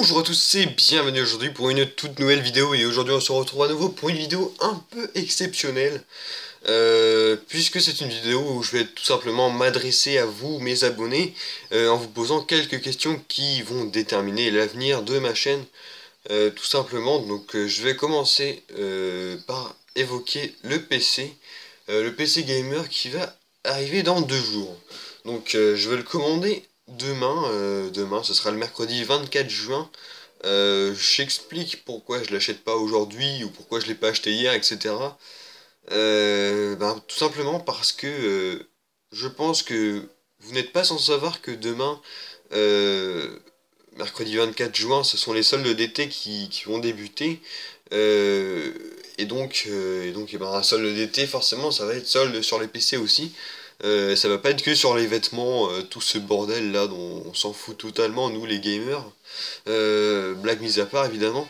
Bonjour à tous et bienvenue aujourd'hui pour une toute nouvelle vidéo. Et aujourd'hui on se retrouve à nouveau pour une vidéo un peu exceptionnelle, puisque c'est une vidéo où je vais tout simplement m'adresser à vous, mes abonnés, en vous posant quelques questions qui vont déterminer l'avenir de ma chaîne, tout simplement. Donc je vais commencer par évoquer le PC gamer qui va arriver dans 2 jours. Donc je vais le commander demain, ce sera le mercredi 24 juin. J'explique pourquoi je l'achète pas aujourd'hui ou pourquoi je l'ai pas acheté hier, etc. Tout simplement parce que je pense que vous n'êtes pas sans savoir que demain, euh, mercredi 24 juin, ce sont les soldes d'été qui vont débuter. Un solde d'été, forcément, ça va être solde sur les PC aussi. Ça va pas être que sur les vêtements, tout ce bordel là dont on s'en fout totalement, nous les gamers. Blague mise à part, évidemment.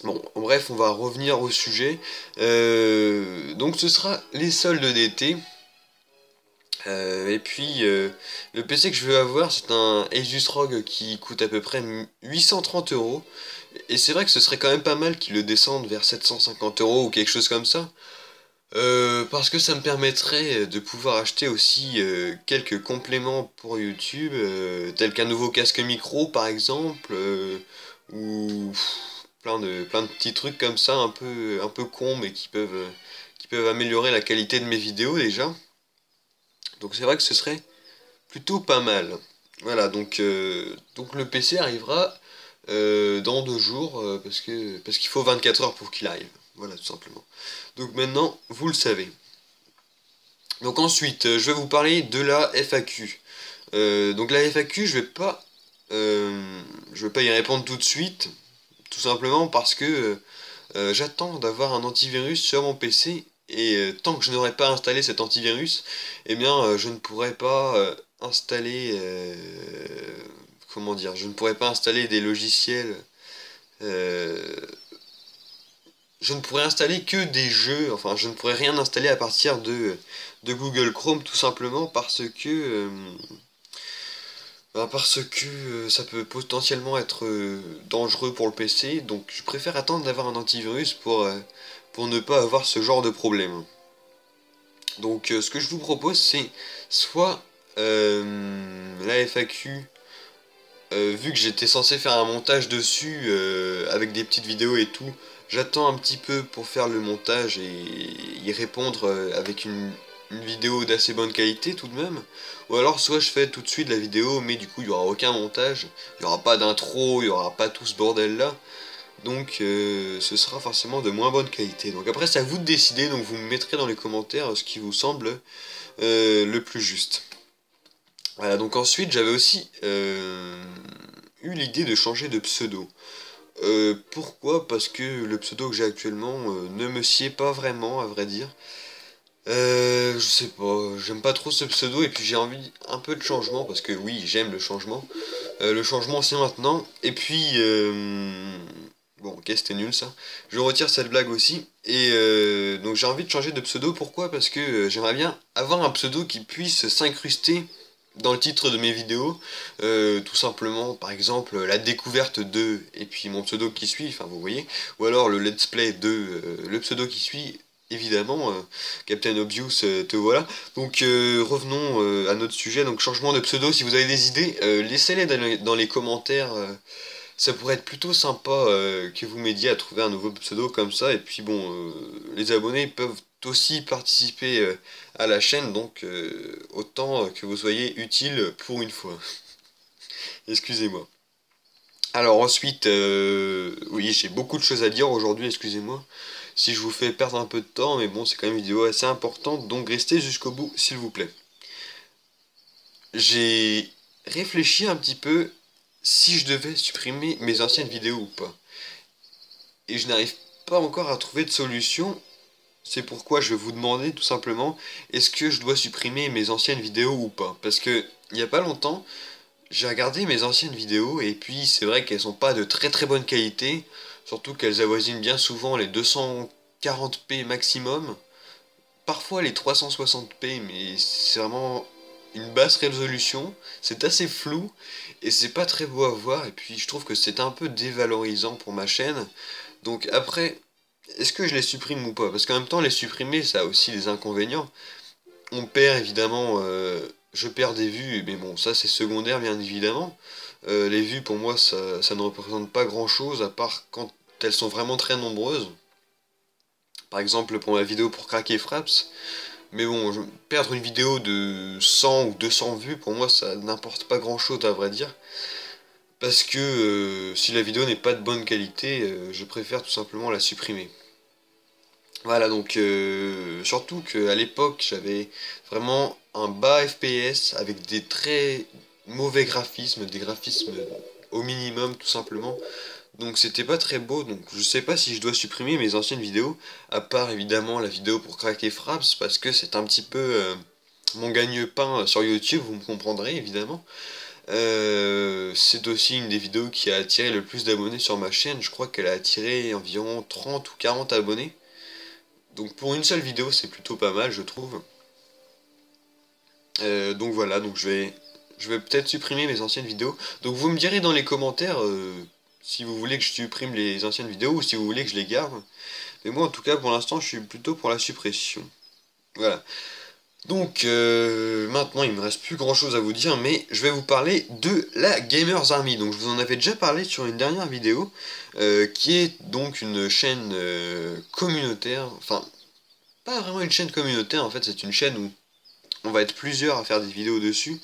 Bon, bref, on va revenir au sujet. Donc ce sera les soldes d'été. Le PC que je veux avoir, c'est un Asus ROG qui coûte à peu près 830 €. Et c'est vrai que ce serait quand même pas mal qu'il le descende vers 750 € ou quelque chose comme ça. Parce que ça me permettrait de pouvoir acheter aussi quelques compléments pour YouTube, tels qu'un nouveau casque micro par exemple, ou plein de petits trucs comme ça, un peu cons, mais qui peuvent améliorer la qualité de mes vidéos déjà. Donc c'est vrai que ce serait plutôt pas mal. Voilà, donc le PC arrivera dans 2 jours, parce qu'il faut 24 heures pour qu'il arrive. Voilà, tout simplement. Donc maintenant, vous le savez. Donc ensuite, je vais vous parler de la FAQ. Donc la FAQ, je vais pas y répondre tout de suite, tout simplement parce que j'attends d'avoir un antivirus sur mon PC, et tant que je n'aurai pas installé cet antivirus, eh bien je ne pourrai pas installer, comment dire, je ne pourrai pas installer des logiciels, euh, je ne pourrais installer que des jeux, enfin je ne pourrais rien installer à partir de Google Chrome, tout simplement parce que ça peut potentiellement être dangereux pour le PC. Donc je préfère attendre d'avoir un antivirus pour ne pas avoir ce genre de problème. Donc ce que je vous propose, c'est soit la FAQ, vu que j'étais censé faire un montage dessus avec des petites vidéos et tout, j'attends un petit peu pour faire le montage et y répondre avec une vidéo d'assez bonne qualité tout de même. Ou alors soit je fais tout de suite la vidéo, mais du coup il n'y aura aucun montage, il n'y aura pas d'intro, il n'y aura pas tout ce bordel là. Donc ce sera forcément de moins bonne qualité. Donc après c'est à vous de décider, donc vous me mettrez dans les commentaires ce qui vous semble le plus juste. Voilà, donc ensuite j'avais aussi eu l'idée de changer de pseudo. Pourquoi? Parce que le pseudo que j'ai actuellement ne me sied pas vraiment, à vrai dire. Je sais pas, j'aime pas trop ce pseudo, et puis j'ai envie un peu de changement, parce que oui, j'aime le changement. Le changement c'est maintenant, et puis... Bon, ok, c'était nul ça. Je retire cette blague aussi. Et donc j'ai envie de changer de pseudo. Pourquoi? Parce que j'aimerais bien avoir un pseudo qui puisse s'incruster dans le titre de mes vidéos. Tout simplement, par exemple, la découverte de, et puis mon pseudo qui suit, enfin vous voyez. Ou alors le let's play de, le pseudo qui suit, évidemment, Captain Obvious, te voilà. Donc revenons à notre sujet. Donc changement de pseudo, si vous avez des idées, laissez-les dans les commentaires. Ça pourrait être plutôt sympa que vous m'aidiez à trouver un nouveau pseudo comme ça. Et puis bon, les abonnés peuvent aussi participer à la chaîne, donc autant que vous soyez utile pour une fois. Excusez-moi. Alors ensuite, oui, j'ai beaucoup de choses à dire aujourd'hui, excusez-moi si je vous fais perdre un peu de temps, mais bon, c'est quand même une vidéo assez importante, donc restez jusqu'au bout, s'il vous plaît. J'ai réfléchi un petit peu si je devais supprimer mes anciennes vidéos ou pas. Et je n'arrive pas encore à trouver de solution. C'est pourquoi je vais vous demander tout simplement, est-ce que je dois supprimer mes anciennes vidéos ou pas? Parce que il n'y a pas longtemps, j'ai regardé mes anciennes vidéos, et puis c'est vrai qu'elles sont pas de très très bonne qualité, surtout qu'elles avoisinent bien souvent les 240p maximum, parfois les 360p, mais c'est vraiment une basse résolution, c'est assez flou et c'est pas très beau à voir, et puis je trouve que c'est un peu dévalorisant pour ma chaîne. Donc après, est-ce que je les supprime ou pas? Parce qu'en même temps, les supprimer, ça a aussi des inconvénients. On perd évidemment, je perds des vues, mais bon, ça c'est secondaire bien évidemment. Les vues pour moi, ça ne représente pas grand-chose, à part quand elles sont vraiment très nombreuses. Par exemple pour ma vidéo pour Craquer Fraps. Mais bon, perdre une vidéo de 100 ou 200 vues, pour moi, ça n'importe pas grand-chose à vrai dire. Parce que si la vidéo n'est pas de bonne qualité, je préfère tout simplement la supprimer. Voilà, donc surtout qu'à l'époque, j'avais vraiment un bas FPS avec des très mauvais graphismes, des graphismes au minimum tout simplement. Donc c'était pas très beau, donc je sais pas si je dois supprimer mes anciennes vidéos, à part évidemment la vidéo pour Craquer Fraps, parce que c'est un petit peu mon gagne-pain sur YouTube, vous me comprendrez évidemment. C'est aussi une des vidéos qui a attiré le plus d'abonnés sur ma chaîne, je crois qu'elle a attiré environ 30 ou 40 abonnés. Donc pour une seule vidéo c'est plutôt pas mal je trouve. Donc voilà, donc je vais peut-être supprimer mes anciennes vidéos. Donc vous me direz dans les commentaires si vous voulez que je supprime les anciennes vidéos ou si vous voulez que je les garde. Mais moi en tout cas pour l'instant je suis plutôt pour la suppression. Voilà. Donc maintenant il me reste plus grand chose à vous dire, mais je vais vous parler de la Gamers Army. Donc je vous en avais déjà parlé sur une dernière vidéo, qui est donc une chaîne communautaire, enfin pas vraiment une chaîne communautaire en fait, c'est une chaîne où on va être plusieurs à faire des vidéos dessus,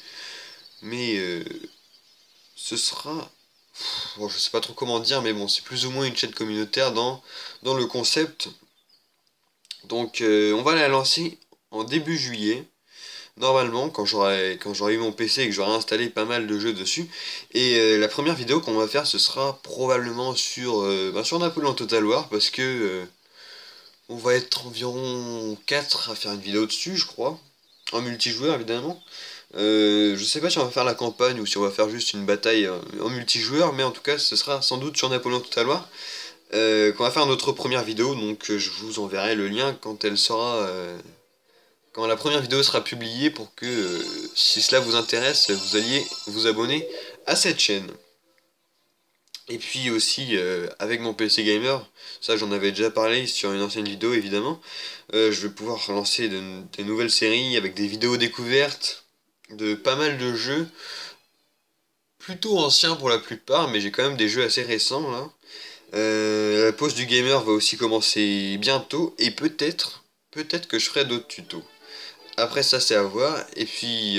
mais ce sera... Bon, je sais pas trop comment dire, mais bon, c'est plus ou moins une chaîne communautaire dans le concept. Donc on va la lancer en début juillet, normalement, quand j'aurai eu mon PC et que j'aurai installé pas mal de jeux dessus. Et la première vidéo qu'on va faire, ce sera probablement sur Napoléon Total War, parce que on va être environ 4 à faire une vidéo dessus, je crois. En multijoueur, évidemment. Je sais pas si on va faire la campagne ou si on va faire juste une bataille en multijoueur, mais en tout cas, ce sera sans doute sur Napoléon Total War. Qu'on va faire notre première vidéo, donc je vous enverrai le lien quand elle sera... quand la première vidéo sera publiée pour que, si cela vous intéresse, vous alliez vous abonner à cette chaîne. Et puis aussi, avec mon PC Gamer, ça j'en avais déjà parlé sur une ancienne vidéo évidemment, je vais pouvoir lancer des nouvelles séries avec des vidéos découvertes de pas mal de jeux, plutôt anciens pour la plupart, mais j'ai quand même des jeux assez récents là. La pause du gamer va aussi commencer bientôt, et peut-être que je ferai d'autres tutos. Après ça c'est à voir, et puis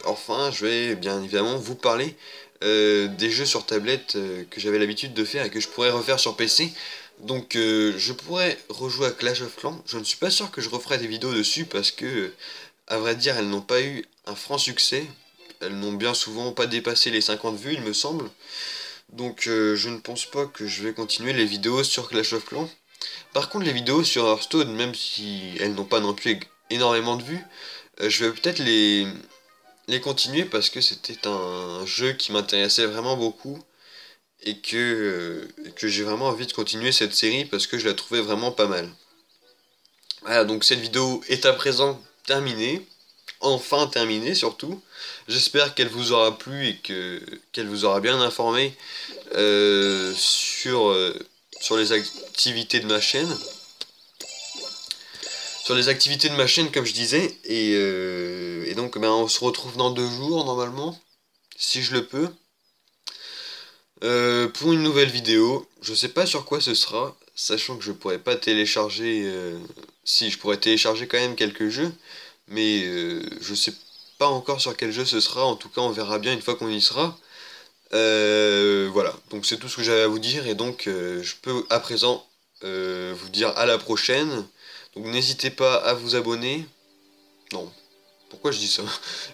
enfin je vais bien évidemment vous parler des jeux sur tablette que j'avais l'habitude de faire et que je pourrais refaire sur PC. Donc je pourrais rejouer à Clash of Clans, je ne suis pas sûr que je referai des vidéos dessus parce que à vrai dire elles n'ont pas eu un franc succès, elles n'ont bien souvent pas dépassé les 50 vues il me semble. Donc je ne pense pas que je vais continuer les vidéos sur Clash of Clans. Par contre les vidéos sur Hearthstone, même si elles n'ont pas non plus énormément de vues, je vais peut-être les continuer parce que c'était un jeu qui m'intéressait vraiment beaucoup et que j'ai vraiment envie de continuer cette série parce que je la trouvais vraiment pas mal. Voilà, donc cette vidéo est à présent terminée, enfin terminée surtout. J'espère qu'elle vous aura plu et qu'elle vous aura bien informé sur les activités de ma chaîne. Sur les activités de ma chaîne comme je disais, et donc ben, on se retrouve dans 2 jours normalement, si je le peux, pour une nouvelle vidéo. Je sais pas sur quoi ce sera, sachant que je pourrais pas télécharger, si je pourrais télécharger quand même quelques jeux, mais je sais pas encore sur quel jeu ce sera, en tout cas on verra bien une fois qu'on y sera. Voilà, donc c'est tout ce que j'avais à vous dire, et donc je peux à présent vous dire à la prochaine. Donc n'hésitez pas à vous abonner. Non, pourquoi je dis ça?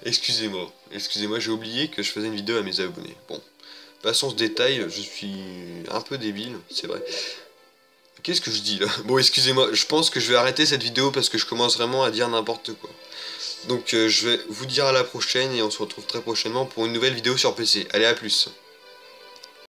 Excusez-moi, j'ai oublié que je faisais une vidéo à mes abonnés. Bon, passons ce détail, je suis un peu débile, c'est vrai. Qu'est-ce que je dis là? Bon, excusez-moi, je pense que je vais arrêter cette vidéo parce que je commence vraiment à dire n'importe quoi. Donc je vais vous dire à la prochaine et on se retrouve très prochainement pour une nouvelle vidéo sur PC. Allez, à plus.